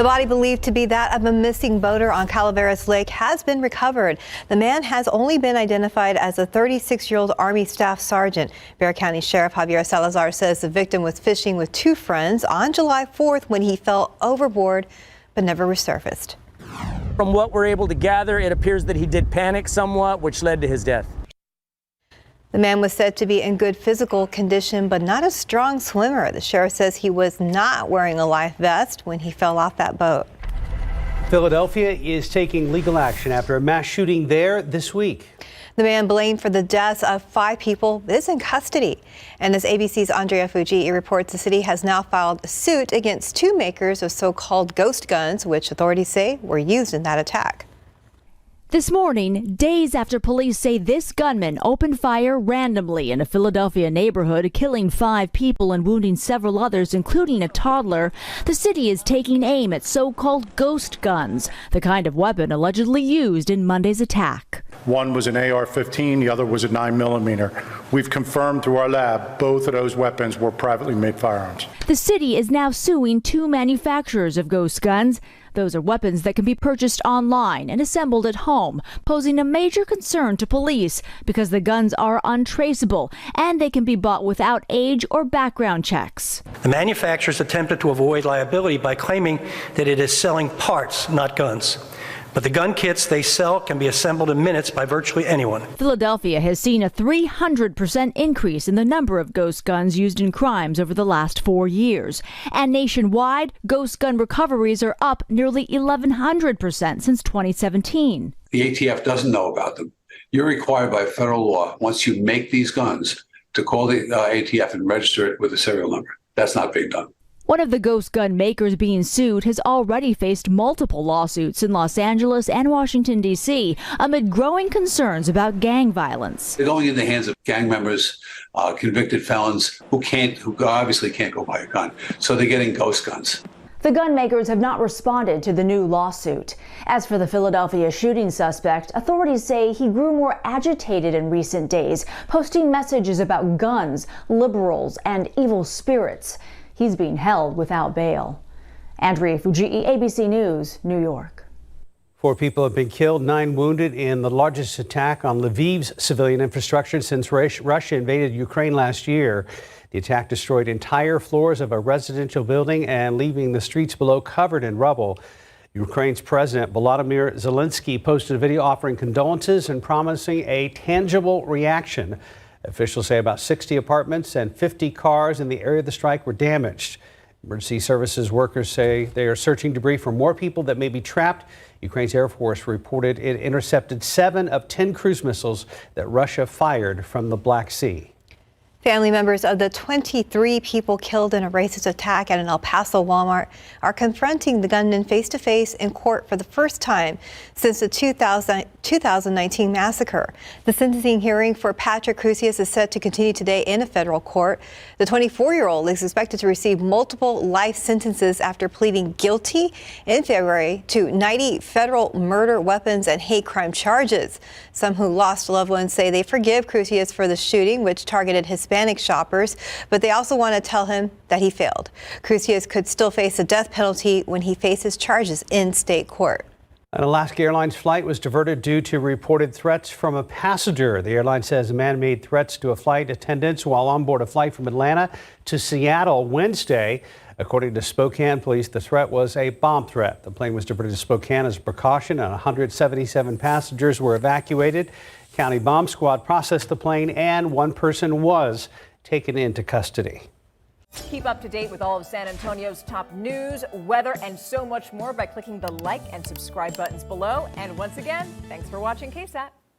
The body believed to be that of a missing boater on Calaveras Lake has been recovered. The man has only been identified as a 36-year-old Army Staff Sergeant. Bexar County Sheriff Javier Salazar says the victim was fishing with two friends on July 4th when he fell overboard but never resurfaced. From what we're able to gather, it appears that he did panic somewhat, which led to his death. The man was said to be in good physical condition, but not a strong swimmer. The sheriff says he was not wearing a life vest when he fell off that boat. Philadelphia is taking legal action after a mass shooting there this week. The man blamed for the deaths of 5 people is in custody. And as ABC's Andrea Fujii reports, the city has now filed suit against 2 makers of so-called ghost guns, which authorities say were used in that attack. This morning, days after police say this gunman opened fire randomly in a Philadelphia neighborhood, killing 5 people and wounding several others, including a toddler, the city is taking aim at so-called ghost guns, the kind of weapon allegedly used in Monday's attack. One was an AR-15, the other was a 9mm. We've confirmed through our lab both of those weapons were privately made firearms. The city is now suing 2 manufacturers of ghost guns. Those are weapons that can be purchased online and assembled at home, posing a major concern to police because the guns are untraceable and they can be bought without age or background checks. The manufacturers attempted to avoid liability by claiming that it is selling parts, not guns. But the gun kits they sell can be assembled in minutes by virtually anyone. Philadelphia has seen a 300% increase in the number of ghost guns used in crimes over the last 4 years. And nationwide, ghost gun recoveries are up nearly 1,100% since 2017. The ATF doesn't know about them. You're required by federal law, once you make these guns, to call the ATF and register it with a serial number. That's not being done. One of the ghost gun makers being sued has already faced multiple lawsuits in Los Angeles and Washington, D.C., amid growing concerns about gang violence. They're going in the hands of gang members, convicted felons who obviously can't go buy a gun. So they're getting ghost guns. The gun makers have not responded to the new lawsuit. As for the Philadelphia shooting suspect, authorities say he grew more agitated in recent days, posting messages about guns, liberals, and evil spirits. He's being held without bail. Andrea Fujii, ABC News, New York. 4 people have been killed, 9 wounded in the largest attack on Lviv's civilian infrastructure since Russia invaded Ukraine last year. The attack destroyed entire floors of a residential building and leaving the streets below covered in rubble. Ukraine's President Volodymyr Zelensky posted a video offering condolences and promising a tangible reaction. Officials say about 60 apartments and 50 cars in the area of the strike were damaged. Emergency services workers say they are searching debris for more people that may be trapped. Ukraine's Air Force reported it intercepted 7 of 10 cruise missiles that Russia fired from the Black Sea. Family members of the 23 people killed in a racist attack at an El Paso Walmart are confronting the gunman face-to-face in court for the first time since the 2019 massacre. The sentencing hearing for Patrick Crusius is set to continue today in a federal court. The 24-year-old is expected to receive multiple life sentences after pleading guilty in February to 90 federal murder, weapons, and hate crime charges. Some who lost loved ones say they forgive Crusius for the shooting, which targeted Hispanic shoppers, but they also want to tell him that he failed. Crusius could still face a death penalty when he faces charges in state court. An Alaska Airlines flight was diverted due to reported threats from a passenger. The airline says a man made threats to a flight attendant while on board a flight from Atlanta to Seattle Wednesday. According to Spokane police, the threat was a bomb threat. The plane was diverted to Spokane as a precaution, and 177 passengers were evacuated. County bomb squad processed the plane, and 1 person was taken into custody. Keep up to date with all of San Antonio's top news, weather, and so much more by clicking the like and subscribe buttons below. And once again, thanks for watching KSAT.